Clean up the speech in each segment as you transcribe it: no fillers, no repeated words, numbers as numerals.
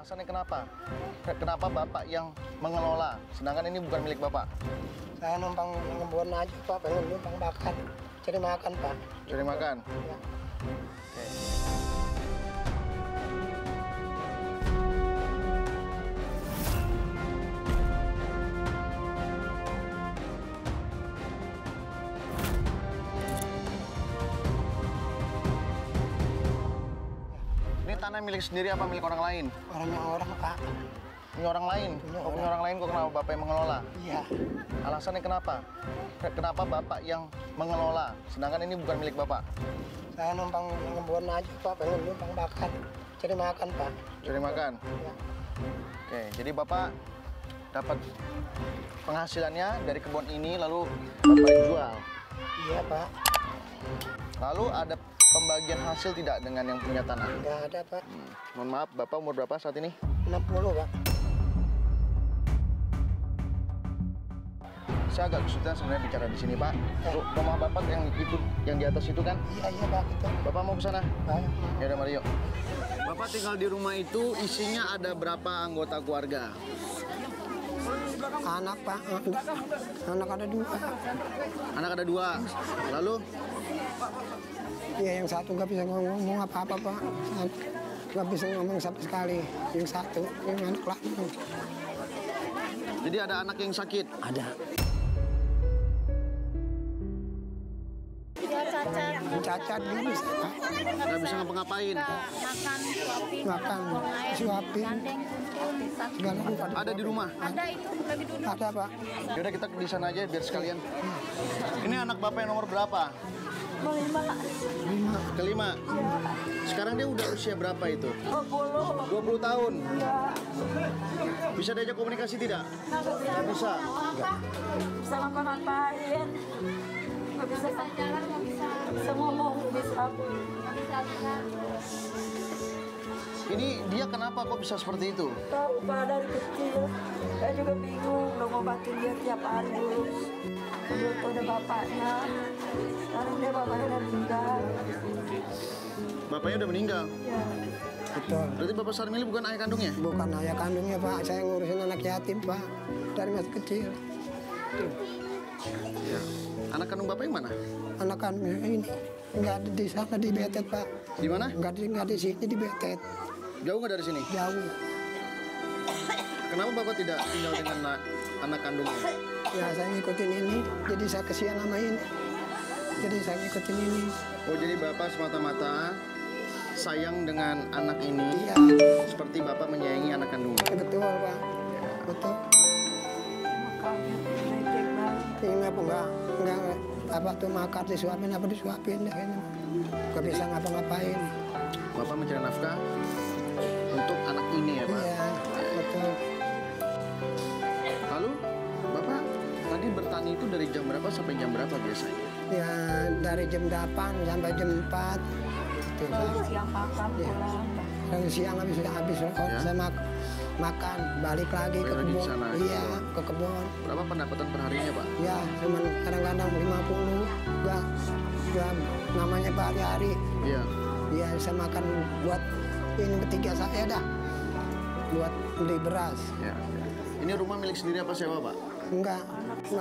Alasannya kenapa? Kenapa Bapak yang mengelola, sedangkan ini bukan milik Bapak? Saya numpang ngebon aja Pak, pengen numpang makan. Cari makan Pak. Cari makan? Ya. Oke. Ini tanah milik sendiri apa milik orang lain? Orang Pak. Ini orang lain? Oh, ini orang lain kok kenapa Bapak yang mengelola? Iya. Alasannya kenapa? Kenapa Bapak yang mengelola, sedangkan ini bukan milik Bapak? Saya numpang ngebon aja Pak, pengen numpang makan. Cari makan Pak. Cari makan? Ya. Oke, jadi Bapak dapat penghasilannya dari kebun ini lalu Bapak jual. Iya Pak. Lalu ada pembagian hasil tidak dengan yang punya tanah? Nggak ada Pak. Mohon maaf, Bapak umur berapa saat ini? 60 Pak. Saya agak kesulitan sebenarnya bicara di sini, Pak. Rumah Bapak yang itu, yang di atas itu kan? Iya Pak, gitu. Bapak mau ke sana? Ayo. Ya udah, mari yuk. Bapak tinggal di rumah itu, isinya ada berapa anggota keluarga? Anak Pak, anak ada 2. Anak ada 2. Lalu? Iya, yang satu nggak bisa ngomong apa-apa Pak. Nggak bisa ngomong sama sekali. Yang satu, yang anak lama. Jadi ada anak yang sakit? Ada. Dia cacat. Cacat dia bisa Pak. Nggak bisa ngapa-ngapain? Makan, suapin, Makan, buang air, suapin. gandeng, kumpul, sakit. Segala rupa. Ada di rumah? Ada itu, lagi duduk. Ada Pak. Yaudah kita di sana aja biar sekalian. Ini anak Bapak yang nomor berapa? Kelima. Kelima? Sekarang dia udah usia berapa itu? 20. 20 tahun? Bisa diajak komunikasi tidak? Nggak bisa? Bisa ngapa-ngapain. Nggak bisa jalan, nggak bisa. Bisa ngomong, bisa. Ini dia kenapa kok bisa seperti itu? Tahu Pak, dari kecil. Saya juga bingung, udah ngobatin dia tiap hari dulu. Belum ada bapaknya. Sekarang dia bapaknya udah meninggal. Bapaknya udah meninggal? Ya. Betul. Berarti Bapak Sarmili bukan ayah kandungnya? Bukan ayah kandungnya Pak. Saya ngurusin anak yatim Pak. Dari masih kecil. Iya. Anak kandung Bapak yang mana? Anak kandungnya ini nggak ada di sana, di Betet Pak. Di mana? Nggak di sini, di Betet. Jauh nggak dari sini? Jauh. Kenapa Bapak tidak tinggal dengan anak kandungnya? Ya saya ngikutin ini, jadi saya kesian sama ini. Jadi saya ngikutin ini. Oh, jadi Bapak semata-mata sayang dengan anak ini Iya, seperti Bapak menyayangi anak kandungnya? betul Pak. Betul. Makanya lecek banget. Ini enggak apa tuh makan disuapin apa disuapin deh ini. Nggak bisa ngapa-ngapain. Bapak mencari nafkah untuk anak ini ya, Pak? Iya, betul. Lalu Bapak tadi bertani itu dari jam berapa sampai jam berapa biasanya? Ya dari jam 8 sampai jam 4. Gitu, Pak. Siang makan Iya. pulang. Dari siang habis Ya. saya makan, balik lagi ke Balik lagi di kebun. sana, Iya, gitu. ke kebun. Berapa pendapatan perharinya, Pak? Ya, cuman kadang-kadang 50. Ya, namanya Pak hari-hari. Iya. Ya, saya makan buat ini bertiga saya dah. Buat beli beras. Ya. Ini rumah milik sendiri apa sewa, Pak? Enggak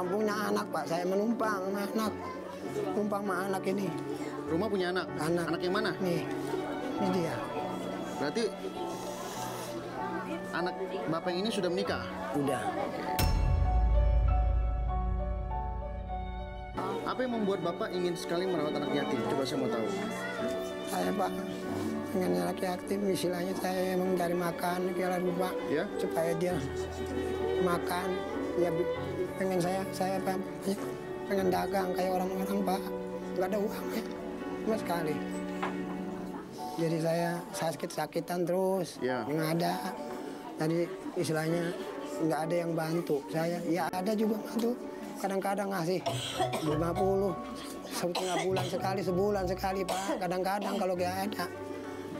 punya anak Pak, saya menumpang sama anak. Numpang sama anak ini. Rumah punya anak? Anak. Anak yang mana? Nih, ini dia. Berarti anak Bapak yang ini sudah menikah? Udah. Apa yang membuat Bapak ingin sekali merawat anak yatim? Coba saya mau tahu. Saya Pak, dengan anak yatim, istilahnya saya emang cari makan, kira lupa. Ya? Supaya dia makan. Ya pengen saya Pak, pengen dagang kayak orang-orang Pak. Nggak ada uang ya, sama sekali. Jadi saya sakit-sakitan terus, Ya. nggak ada. Tadi istilahnya nggak ada yang bantu saya. Ya ada juga bantu. Kadang-kadang ngasih 50, setengah bulan sekali, sebulan sekali Pak. Kadang-kadang kalau nggak ada.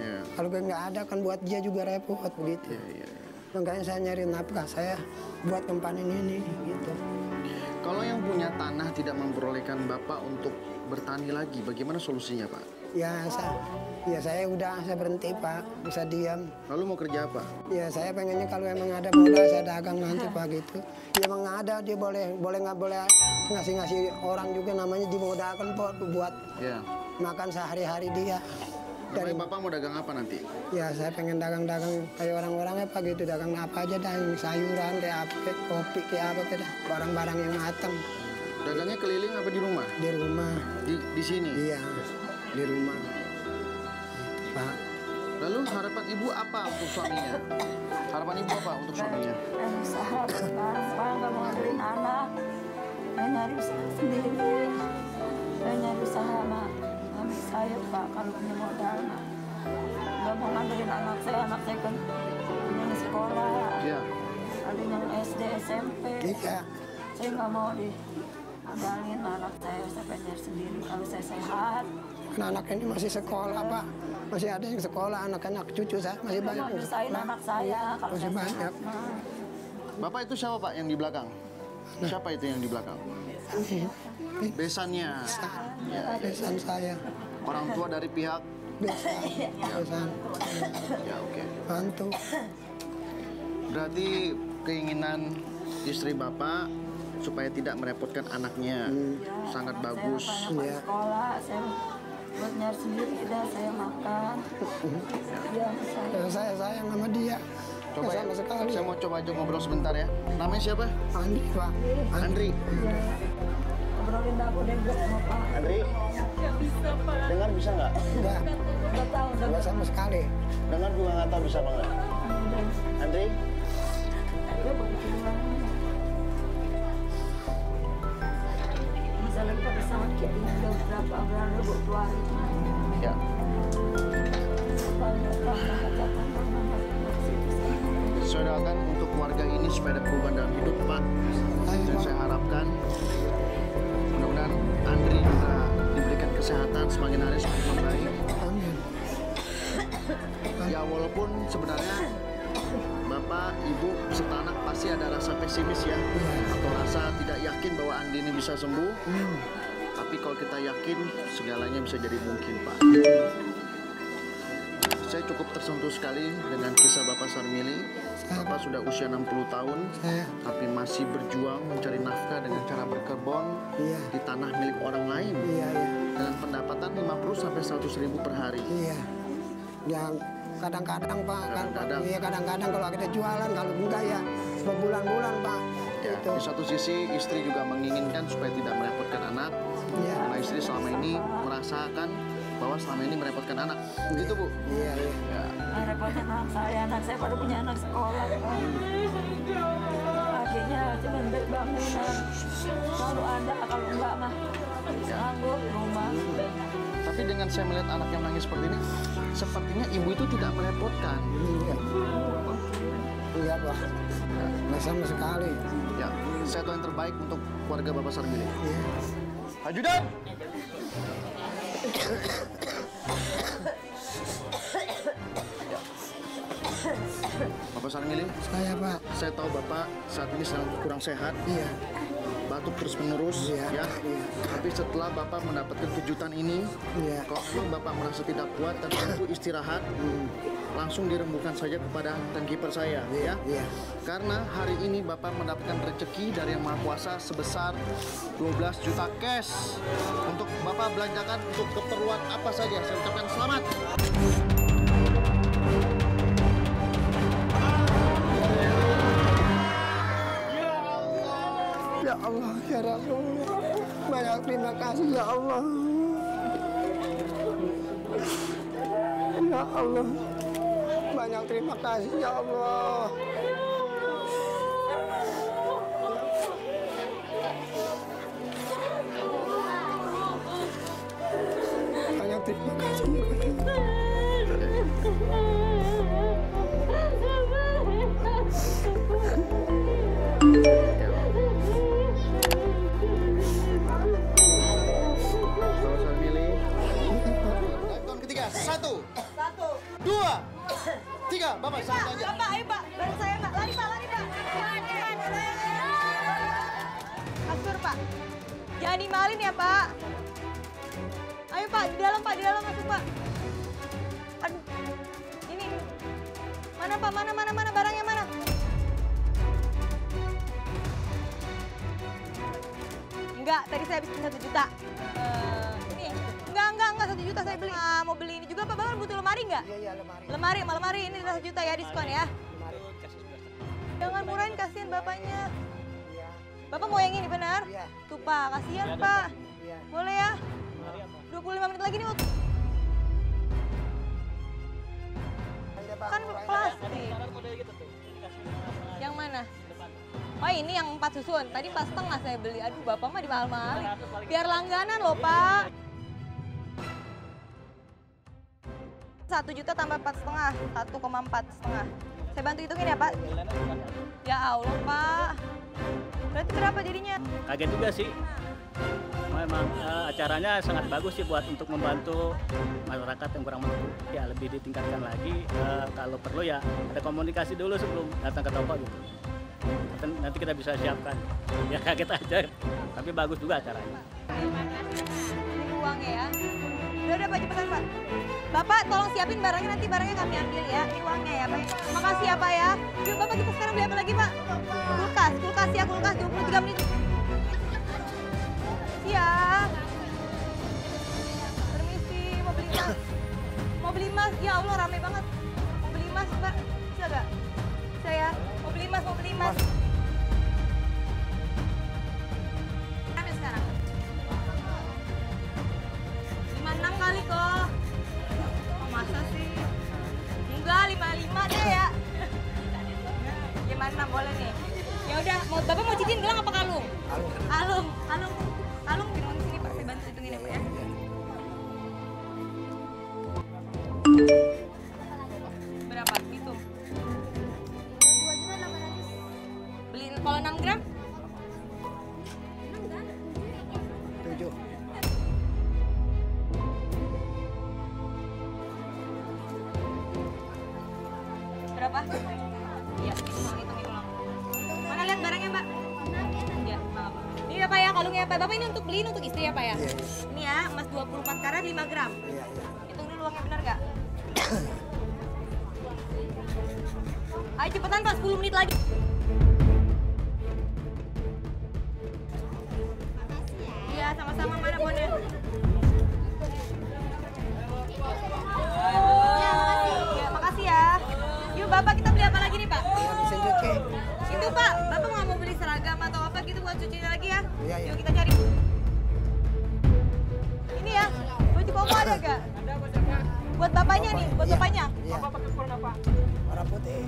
Ya. Kalau nggak ada kan buat dia juga repot begitu. Ya, ya. Makanya saya nyari nafkah saya buat kempanin ini gitu. Kalau yang punya tanah tidak memperolehkan Bapak untuk bertani lagi, bagaimana solusinya, Pak? Saya saya berhenti Pak, bisa diam. Lalu mau kerja apa? Ya saya pengennya kalau emang ada modal saya dagang nanti Pak gitu. Ya emang ada dia boleh nggak boleh ngasih orang juga namanya dimodalkan buat makan sehari-hari dia. Dari Bapak mau dagang apa nanti? Ya saya pengen dagang-dagang kayak orang-orangnya Pak gitu, dagang apa aja dah, sayuran kayak apa, kopi kayak apa kayak barang-barang yang matang. Dagangnya keliling apa di rumah? Di rumah. Di sini? Iya, di rumah. Pak. Lalu harapan ibu apa untuk suaminya? Harapan ibu apa untuk suaminya? Usaha Pak nggak mau nganterin anak. Saya nyari usaha sendiri. Saya nyari usaha sama suami saya Pak, kalau punya modal Pak. Nggak mau nganterin anak saya kan yang sekolah. Iya. Ada yang SD, SMP. Iya. Saya nggak mau diandalin anak saya pengen nyari sendiri kalau saya sehat. Anak ini masih sekolah Pak, masih ada yang sekolah, anak-anak cucu saya masih banyak yang sekolah. Anak saya kalau masih saya banyak. Bapak itu siapa Pak yang di belakang? Siapa itu yang di belakang? Besannya. Besan saya. Orang tua dari pihak? Besan. Ya oke. Bantu. Berarti keinginan istri Bapak supaya tidak merepotkan anaknya sangat bagus. Saya sekolah, saya buat nyari sendiri dah, saya makan. Ya, saya sayang sama dia. Coba ya, sama sekali. saya mau coba aja ngobrol sebentar ya. Namanya siapa? Andri Pak. Andri. ngobrolin aku deh sama Pak. Andri. Nggak bisa Pak. Dengar bisa nggak? Nggak tahu. Nggak sama sekali. Dengar juga nggak tahu bisa apa nggak? Andri. Ya begitu doang. Misalnya kita sakit ini udah berapa bulan lebih 2 hari. Ya. Saya doakan untuk keluarga ini supaya ada perubahan dalam hidup Pak. Dan saya harapkan mudah-mudahan Andri juga diberikan kesehatan semakin hari semakin membaik. Amin. Ya walaupun sebenarnya Bapak, Ibu, serta anak pasti ada rasa pesimis ya, atau rasa tidak yakin bahwa Andi ini bisa sembuh. Tapi kalau kita yakin segalanya bisa jadi mungkin Pak. Saya cukup tersentuh sekali dengan kisah Bapak Sarmili. Bapak sudah usia 60 tahun, tapi masih berjuang mencari nafkah dengan cara berkebun di tanah milik orang lain. Dengan pendapatan 50-100 ribu per hari. Iya. Yang kadang-kadang Pak, kadang-kadang kalau kita jualan, kalau enggak ya berbulan-bulan Pak. Ya, di satu sisi istri juga menginginkan supaya tidak merepotkan anak. Karena istri selama ini merasakan bahwa selama ini merepotkan anak. Begitu Bu? Iya. Ya. Merepotkan anak saya baru punya anak sekolah Pak. Akhirnya cuma bangunan. Kalau ada, kalau enggak mah sanggup rumah. Tapi dengan saya melihat anak yang nangis seperti ini, sepertinya ibu itu tidak merepotkan. Iya Pak. Nggak sama sekali. Ya, saya tahu yang terbaik untuk keluarga Bapak Sarmili. Iya. Ajudan! Bapak Sarmili? Saya Pak. Saya tahu Bapak saat ini sedang kurang sehat. Iya. Batuk terus menerus, ya. Tapi setelah Bapak mendapatkan kejutan ini, kalau memang Bapak merasa tidak kuat dan perlu istirahat, langsung dirembukan saja kepada timekeeper saya, ya. Karena hari ini Bapak mendapatkan rezeki dari Yang Maha Kuasa sebesar 12 juta cash untuk Bapak belanjakan untuk keperluan apa saja. Saya ucapkan selamat. Ya Allah, ya Rasulullah. Banyak terima kasih ya Allah. Ya Allah. Banyak terima kasih ya Allah. Banyak terima kasih. Satu, dua, tiga, Bapak saya aja. Bapak, ayo Pak, bantu saya Pak, lari Pak, Atur Pak, jangan dimalin ya Pak. Ayo Pak, di dalam masuk Pak. Aduh, ini. Mana Pak, mana barangnya mana? Enggak, tadi saya habis beli 1 juta. Ini enggak 1 juta saya beli. Mau beli ini juga Pak, Bapak butuh lemari nggak? Iya, lemari. Lemari ini 1 juta ya diskon ya. Lemari. Jangan murahin, kasihan bapaknya. Iya. Bapak mau yang ini benar? Iya. Tuh Pak, kasihan Pak. Iya. Boleh ya? 25 menit lagi nih waktu. Iya, Pak. Kan plastik. Yang mana? Oh ini yang 4 susun, tadi 4,5 saya beli. Aduh bapak mah dimahal-mahalin. Biar langganan loh Pak. 1 juta tambah 4,5, 1,4,5. Saya bantu hitungin ya Pak. Ya Allah Pak. Berarti berapa jadinya? Kaget juga sih. Memang acaranya sangat bagus sih buat untuk membantu masyarakat yang kurang mampu. Ya lebih ditingkatkan lagi. Kalau perlu ya ada komunikasi dulu sebelum datang ke toko gitu. Nanti kita bisa siapkan. Ya kaget aja. Tapi bagus juga acaranya. Ini uangnya ya. Udah Pak, cepetan Pak. Bapak tolong siapin barangnya, nanti barangnya kami ambil ya. Ini uangnya ya Pak. Makasih ya Pak ya. Yuk Bapak kita sekarang beli apa lagi Pak? Kulkas ya, kulkas 23 menit. Siap. Permisi, mau beli emas. Mau beli emas, ya Allah rame banget. Mau beli emas Mbak, bisa gak? Bisa ya, mau beli emas. Ambil sekarang. 56 kali kok. Oh, masa sih? Enggak, 55 deh ya. 56 boleh nih. Ya udah, Bapak mau cicin gelang apa kalung? Kalung pinung sini Pak, saya bantu hitungin ya Pak ya. Berapa? Hitung. 2.800.000. Beliin kalau 6 gram? 7. Berapa? Iya, hitungin ulang. Mana lihat barangnya Mbak? Ya, maaf. Ini ya Pak ya, kalungnya Pak. Bapak ini untuk beliin untuk istri ya Pak ya? Iya. Ini ya, emas 24 karat 5 gram. Iya. Hitung dulu uangnya benar nggak? Ayo cepetan Pak, 10 menit lagi. Iya, sama-sama. Mana bonnya? Ya, makasih ya. Yuk Bapak, kita beli apa lagi nih Pak? Iya, bisa cuci. Itu Pak, Bapak nggak mau beli seragam atau apa gitu buat cuci lagi ya? Iya. Yuk kita cari. Ini ya, baju koko ada gak? Ada buat siapa? Buat bapaknya nih, buat Iya. bapaknya. Iya. Bapak pakai warna apa? Warna putih.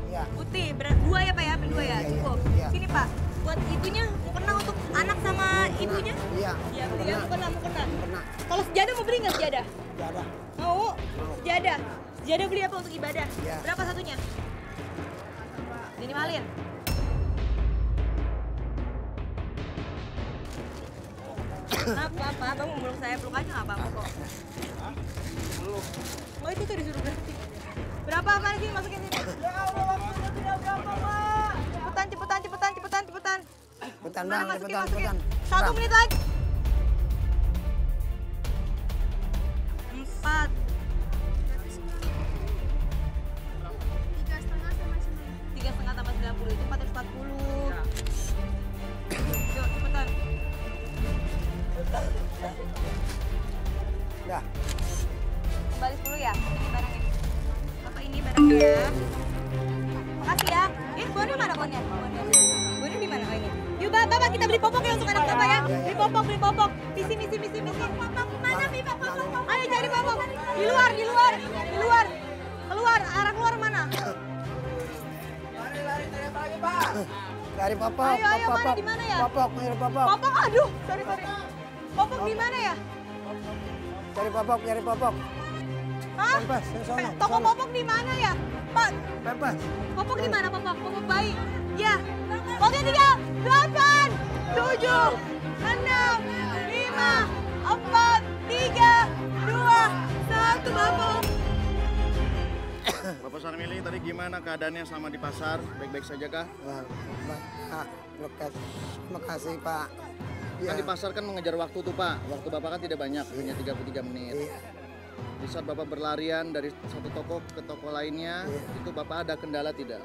Iya. Putih, dua ya Pak ya? Beli 2 ya? Iya, Cukup. iya. Sini Pak, buat ibunya mau kena untuk anak sama ibunya? Iya. Iya, beli ya, mau kena. Pernah. Kalau sejadah mau beli nggak sejadah? Enggak ada. Mau? Sejadah. Sejadah beli apa untuk ibadah? Iya. Berapa satunya? Minimalin. Apa? Abang mau meluk saya, peluk aja nggak apa-apa kok. Oh itu tuh disuruh berarti. Berapa apa sih masukin sini? Ya Allah, waktunya tidak berapa Pak. Cepetan. Cepetan Mana Bang, masukin? cepetan. 1 menit lagi. 4. 3,5 tambah 90 itu 440. Yuk cepetan. Udah. Kembali 10 ya, ini barangnya. Apa ini barangnya ya? Makasih ya. Bonnya mana bonnya? Bonnya di mana? Oh ini. Yuk Bapak, kita beli popok ya untuk anak Bapak ya. Beli popok. Misi. Popok mana nih Pak? Popok. Ayo cari popok. Di luar. Arah keluar mana? Cari popok. Ayo, mana, di mana ya? Popok, nyari popok. Popok, aduh, sorry. Popok di mana ya? Cari popok. Hah? Pempas, sono. Toko popok di mana ya? Pak, Pempas. popok di mana popok? Popok bayi. Ya. Pokoknya 3, 8, 7, 6, 5, 4, 3, 2, 1, Bapak. Bapak Sarmili, tadi gimana keadaannya selama di pasar? Baik-baik saja kah? Wah, Pak, makasih Pak. Kan di pasar kan mengejar waktu tuh Pak. Waktu Bapak kan tidak banyak, hanya 33 menit. Iya. Di saat Bapak berlarian dari satu toko ke toko lainnya, itu Bapak ada kendala tidak?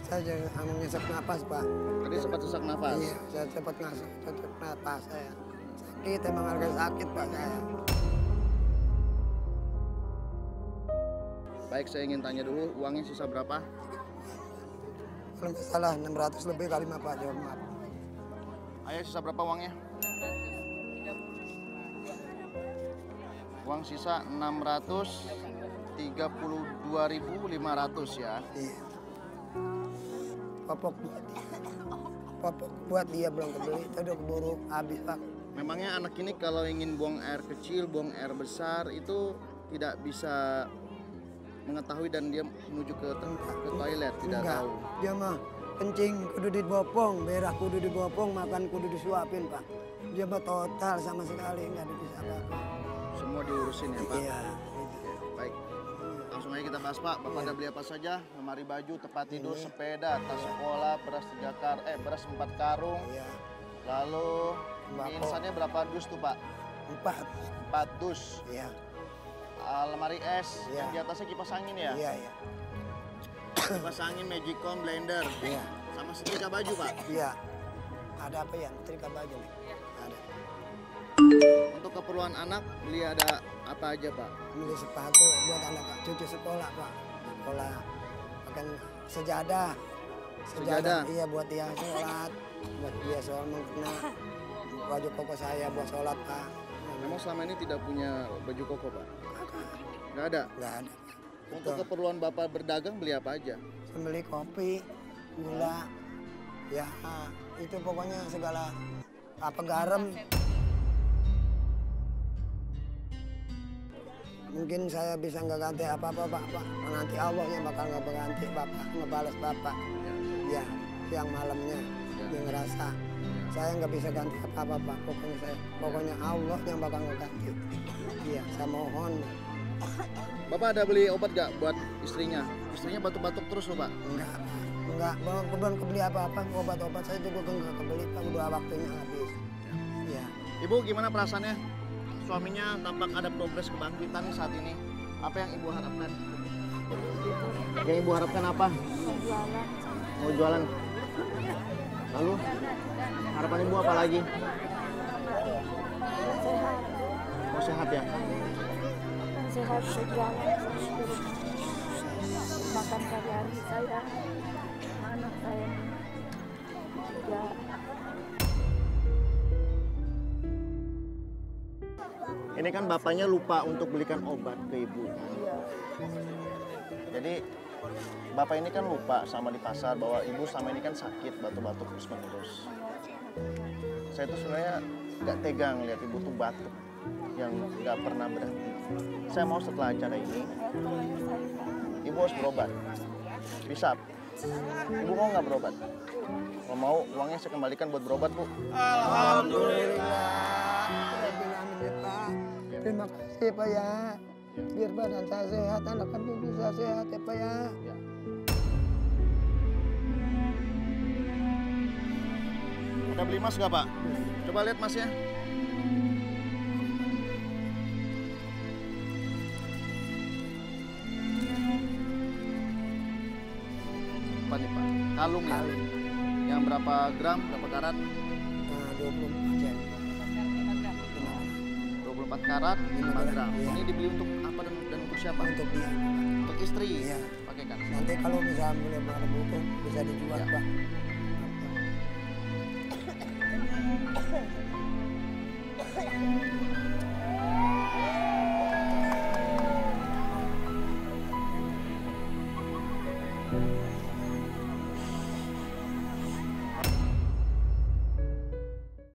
Saya ngesak napas Pak. Tadi sempat sesak nafas. Iya, saya sempat sesak napas saya. Sakit, emang harga sakit Pak saya. Baik, saya ingin tanya dulu, uangnya sisa berapa? Kalau nggak salah 600 lebih kali Pak, jawab maaf. Ayah sisa berapa uangnya? Uang sisa 632.500 ya. Iya. Popok buat dia belum kebeli, itu udah keburu habis Pak. Memangnya anak ini kalau ingin buang air kecil, buang air besar itu tidak bisa mengetahui dan dia menuju ke toilet, tidak Enggak, tahu. dia mah kencing kudu dibopong, berak kudu dibopong, makan kudu disuapin Pak. Dia mah total sama sekali nggak bisa apa-apa. Semua diurusin ya Pak. Iya. Baik, langsung aja kita bahas Pak. Bapak ada beli apa saja? Lemari baju, tempat tidur, sepeda, tas sekolah, beras 4 karung. Iya. Lalu Sembako. insannya berapa dus tuh Pak? 4. 4 dus. Iya. Lemari es, Iya. yang di atasnya kipas angin ya? Iya, iya. Kipas angin, magicom, blender. Iya. Sama setrika baju Pak. Iya. Ada apa ya? Trika baju nih. Ada. Untuk keperluan anak beli ada apa aja Pak? Beli sepatu buat anak cucu sekolah Pak. Sekolah pakai sejadah. Sejadah? Iya buat dia sholat. Buat dia sholat mengkena. Baju koko saya buat sholat Pak. Memang selama ini tidak punya baju koko Pak? Nggak ada? Nggak ada. Untuk keperluan Bapak berdagang beli apa aja? Saya beli kopi, gula, ya itu pokoknya segala apa garam. Mungkin saya bisa nggak ganti apa-apa Pak. Nanti Allah yang bakal nggak berganti Bapak, ngebales Bapak. Ya, siang malamnya dia ngerasa. Saya nggak bisa ganti apa-apa Pak. Pokoknya Allah yang bakal ngeganti. Iya, saya mohon. Bapak ada beli obat gak buat istrinya? Istrinya batuk-batuk terus loh Pak? Enggak, belum kebeli apa-apa. Obat-obat saya juga nggak kebeli Pak. Udah waktunya habis. Iya. Ibu gimana perasaannya? Suaminya tampak ada progres kebangkitan nih saat ini. Apa yang Ibu harapkan? Yang Ibu harapkan apa? Mau jualan. Lalu harapan Ibu apa lagi? Mau sehat ya? Sehat sejalan, makan sehari-hari saya, anak saya ya. Ini kan bapaknya lupa untuk belikan obat ke Ibu. Jadi bapak ini kan lupa sama di pasar bahwa Ibu sama ini kan sakit batuk-batuk terus menerus. Saya tuh sebenarnya nggak tegang lihat Ibu tuh batuk yang nggak pernah berhenti. Saya mau setelah acara ini Ibu harus berobat. Bisa? Ibu mau nggak berobat? Kalau mau uangnya saya kembalikan buat berobat Bu. Alhamdulillah. Amin ya Pak. Terima kasih Pak ya. Biar badan saya sehat, anak kami bisa sehat ya Pak ya. Ada beli emas nggak Pak? Coba lihat masnya. Apa nih Pak? Kalung ya? Yang berapa gram, berapa karat? Nah, 24 jam. 24 karat, 5 gram. Iya. Ini dibeli untuk apa dan untuk siapa? Untuk dia. Untuk istri. Iya. Pakai kan? Nanti kalau misalnya boleh malam butuh bisa dijual Iya. Pak.